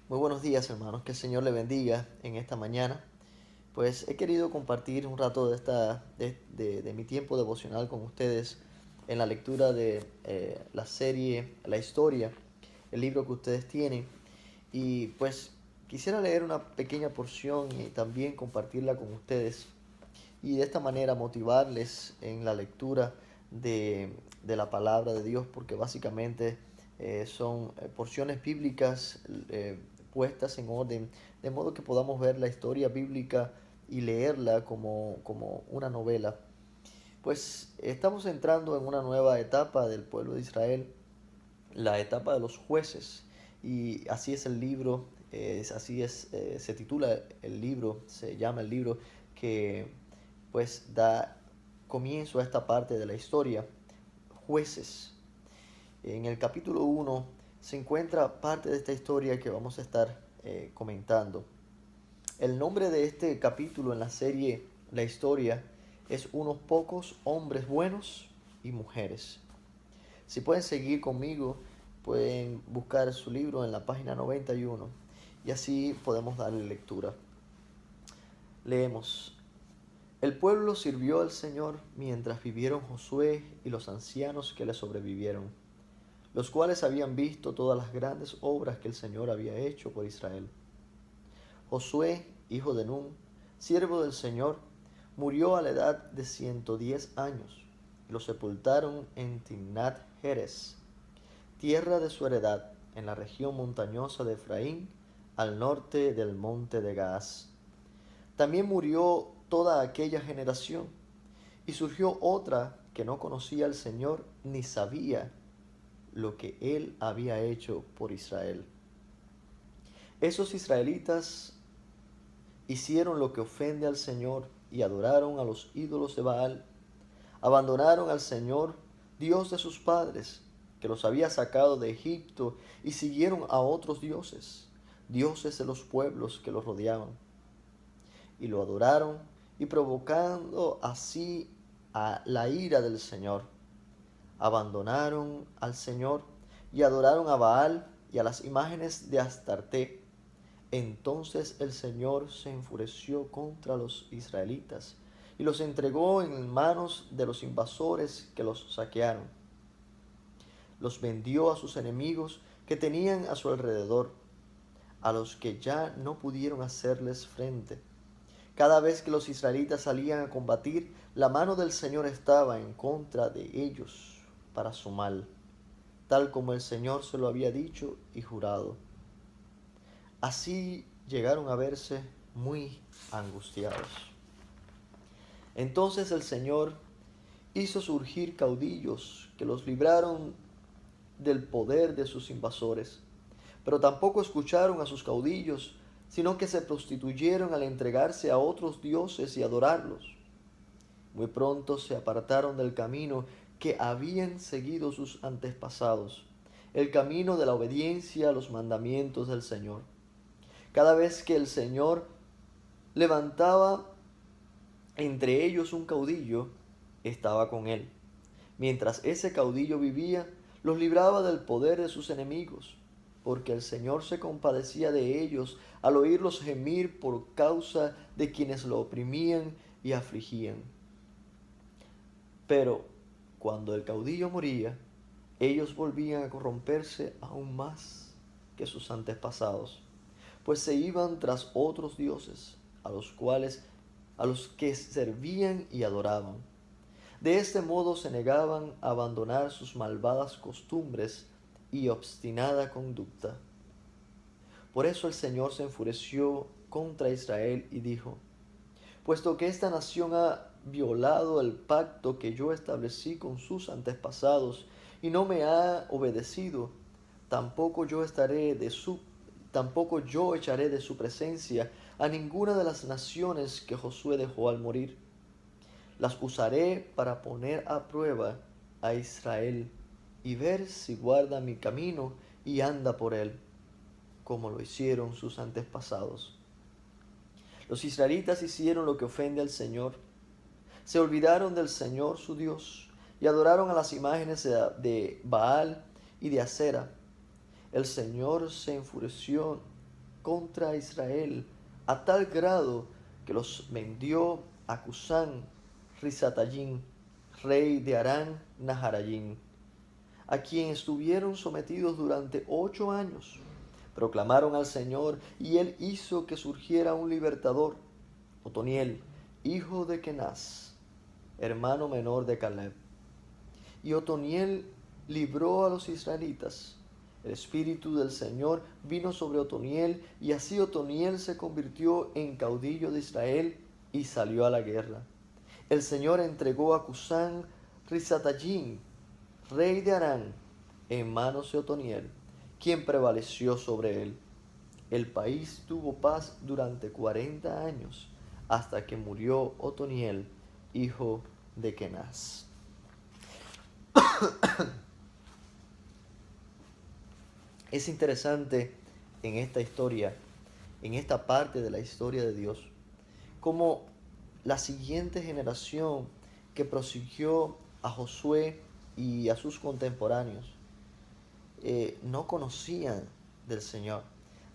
Muy buenos días, hermanos. Que el Señor le bendiga en esta mañana. Pues he querido compartir un rato de mi tiempo devocional con ustedes en la lectura de la serie La Historia, el libro que ustedes tienen. Y pues quisiera leer una pequeña porción y también compartirla con ustedes. Y de esta manera motivarles en la lectura de la palabra de Dios, porque básicamente son porciones bíblicas puestas en orden, de modo que podamos ver la historia bíblica y leerla como una novela. Pues estamos entrando en una nueva etapa del pueblo de Israel, la etapa de los jueces, y así es el libro, se titula el libro, se llama el libro que pues da comienzo a esta parte de la historia, jueces. En el capítulo 1 se encuentra parte de esta historia que vamos a estar comentando. El nombre de este capítulo en la serie La Historia es Unos pocos hombres buenos y mujeres. Si pueden seguir conmigo, pueden buscar su libro en la página 91 y así podemos darle lectura. Leemos. El pueblo sirvió al Señor mientras vivieron Josué y los ancianos que le sobrevivieron, los cuales habían visto todas las grandes obras que el Señor había hecho por Israel. Josué, hijo de Nun, siervo del Señor, murió a la edad de 110 años y lo sepultaron en Timnat Heres, tierra de su heredad, en la región montañosa de Efraín, al norte del monte de Gaas. También murió toda aquella generación, y surgió otra que no conocía al Señor ni sabía lo que él había hecho por Israel. Esos israelitas hicieron lo que ofende al Señor y adoraron a los ídolos de Baal. Abandonaron al Señor, Dios de sus padres, que los había sacado de Egipto, y siguieron a otros dioses, dioses de los pueblos que los rodeaban. Y lo adoraron, y provocando así a la ira del Señor, abandonaron al Señor y adoraron a Baal y a las imágenes de Astarté. Entonces el Señor se enfureció contra los israelitas y los entregó en manos de los invasores que los saquearon. Los vendió a sus enemigos que tenían a su alrededor, a los que ya no pudieron hacerles frente. Cada vez que los israelitas salían a combatir, la mano del Señor estaba en contra de ellos para su mal, tal como el Señor se lo había dicho y jurado. Así llegaron a verse muy angustiados. Entonces el Señor hizo surgir caudillos que los libraron del poder de sus invasores, pero tampoco escucharon a sus caudillos, sino que se prostituyeron al entregarse a otros dioses y adorarlos. Muy pronto se apartaron del camino que habían seguido sus antepasados, el camino de la obediencia a los mandamientos del Señor. Cada vez que el Señor levantaba entre ellos un caudillo, estaba con él. Mientras ese caudillo vivía, los libraba del poder de sus enemigos, porque el Señor se compadecía de ellos al oírlos gemir por causa de quienes lo oprimían y afligían. Pero cuando el caudillo moría, ellos volvían a corromperse aún más que sus antepasados, pues se iban tras otros dioses, a los que servían y adoraban. De este modo se negaban a abandonar sus malvadas costumbres y obstinada conducta. Por eso el Señor se enfureció contra Israel y dijo: puesto que esta nación ha violado el pacto que yo establecí con sus antepasados y no me ha obedecido, tampoco yo estaré de su tampoco yo echaré de su presencia a ninguna de las naciones que Josué dejó al morir. Las usaré para poner a prueba a Israel y ver si guarda mi camino y anda por él, como lo hicieron sus antepasados. Los israelitas hicieron lo que ofende al Señor. Se olvidaron del Señor su Dios y adoraron a las imágenes de Baal y de Acera. El Señor se enfureció contra Israel a tal grado que los vendió a Cusán Risatayín, rey de Arán Naharayín, a quien estuvieron sometidos durante 8 años. Proclamaron al Señor, y él hizo que surgiera un libertador, Otoniel, hijo de Kenaz, hermano menor de Caleb. Y Otoniel libró a los israelitas. El espíritu del Señor vino sobre Otoniel, y así Otoniel se convirtió en caudillo de Israel y salió a la guerra. El Señor entregó a Cusán Risatayín, rey de Arán, en manos de Otoniel, quien prevaleció sobre él. El país tuvo paz durante 40 años, hasta que murió Otoniel, hijo de Kenaz. Es interesante en esta historia, en esta parte de la historia de Dios, cómo la siguiente generación que prosiguió a Josué y a sus contemporáneos no conocían del Señor.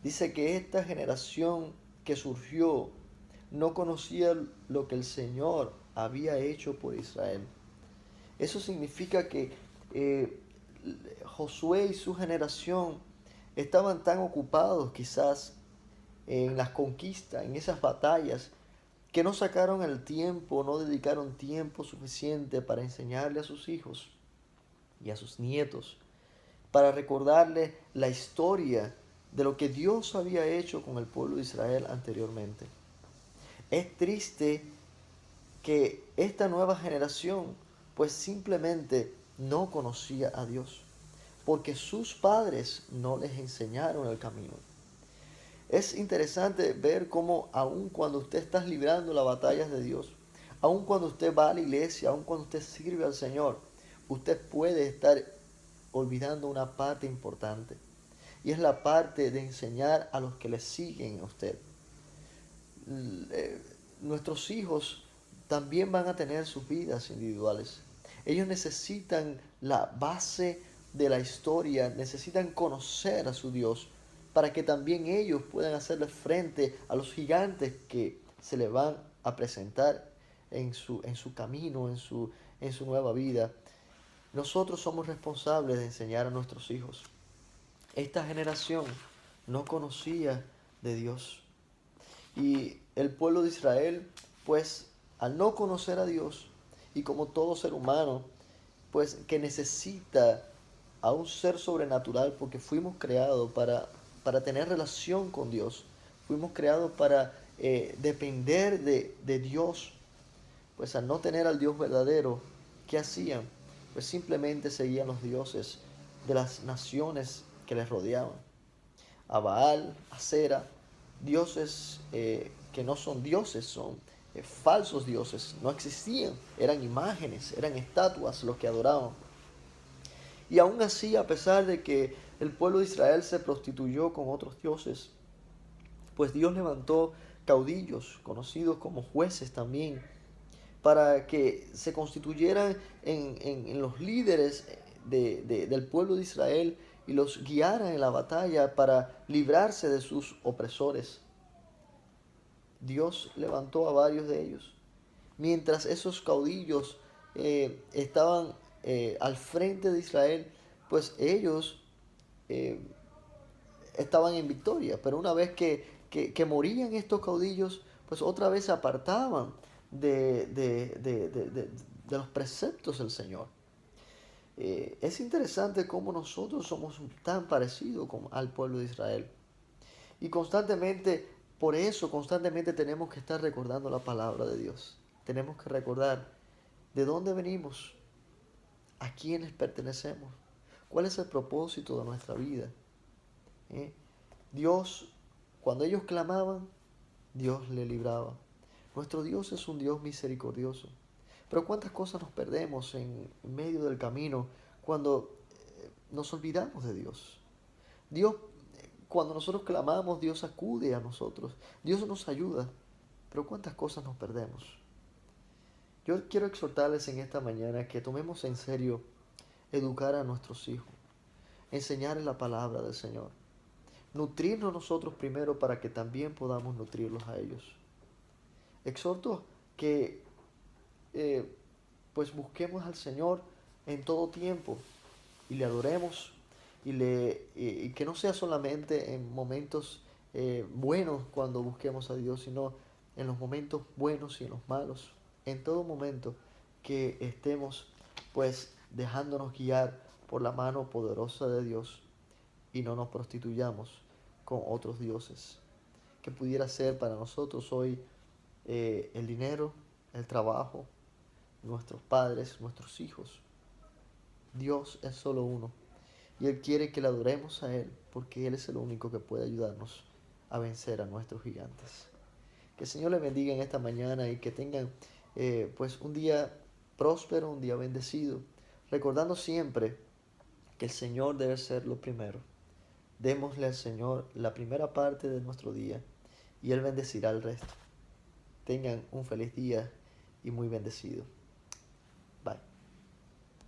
Dice que esta generación que surgió no conocía lo que el Señor había hecho por Israel. Eso significa que Josué y su generación estaban tan ocupados quizás en las conquistas, en esas batallas, que no sacaron el tiempo, no dedicaron tiempo suficiente para enseñarle a sus hijos y a sus nietos, para recordarle la historia de lo que Dios había hecho con el pueblo de Israel anteriormente. Es triste que esta nueva generación pues simplemente no conocía a Dios, porque sus padres no les enseñaron el camino. Es interesante ver cómo aun cuando usted está librando las batallas de Dios, aun cuando usted va a la iglesia, aun cuando usted sirve al Señor, usted puede estar olvidando una parte importante. Y es la parte de enseñar a los que le siguen a usted. Nuestros hijos también van a tener sus vidas individuales. Ellos necesitan la base de la historia, necesitan conocer a su Dios para que también ellos puedan hacerle frente a los gigantes que se le van a presentar en su camino, en su nueva vida. Nosotros somos responsables de enseñar a nuestros hijos. Esta generación no conocía de Dios. Y el pueblo de Israel, pues, al no conocer a Dios, y como todo ser humano, pues, que necesita a un ser sobrenatural, porque fuimos creados para tener relación con Dios, fuimos creados para depender de Dios, pues al no tener al Dios verdadero, ¿qué hacían? Pues simplemente seguían los dioses de las naciones que les rodeaban. A Baal, a Cera, dioses que no son dioses, son falsos dioses, no existían, eran imágenes, eran estatuas los que adoraban. Y aún así, a pesar de que el pueblo de Israel se prostituyó con otros dioses, pues Dios levantó caudillos, conocidos como jueces también, para que se constituyeran en los líderes del pueblo de Israel y los guiaran en la batalla para librarse de sus opresores. Dios levantó a varios de ellos. Mientras esos caudillos estaban al frente de Israel, pues ellos eh, estaban en victoria. Pero una vez que morían estos caudillos, pues otra vez se apartaban de los preceptos del Señor. Es interesante cómo nosotros somos tan parecidos al pueblo de Israel. Y constantemente, por eso constantemente tenemos que estar recordando la palabra de Dios. Tenemos que recordar de dónde venimos, a quiénes pertenecemos, cuál es el propósito de nuestra vida. Dios, cuando ellos clamaban, Dios le libraba. Nuestro Dios es un Dios misericordioso. Pero cuántas cosas nos perdemos en medio del camino cuando nos olvidamos de Dios. Dios, cuando nosotros clamamos, Dios acude a nosotros. Dios nos ayuda. Pero cuántas cosas nos perdemos. Yo quiero exhortarles en esta mañana que tomemos en serio educar a nuestros hijos, enseñarles la palabra del Señor. nutrirnos nosotros primero para que también podamos nutrirlos a ellos. Exhorto que eh, pues busquemos al Señor en todo tiempo y le adoremos y que no sea solamente en momentos buenos cuando busquemos a Dios, sino en los momentos buenos y en los malos, en todo momento que estemos pues dejándonos guiar por la mano poderosa de Dios y no nos prostituyamos con otros dioses, que pudiera ser para nosotros hoy el dinero, el trabajo, nuestros padres, nuestros hijos. Dios es solo uno y Él quiere que le adoremos a Él porque Él es el único que puede ayudarnos a vencer a nuestros gigantes. Que el Señor les bendiga en esta mañana y que tengan pues un día próspero, un día bendecido, recordando siempre que el Señor debe ser lo primero. Démosle al Señor la primera parte de nuestro día y Él bendecirá el resto. Tengan un feliz día y muy bendecido.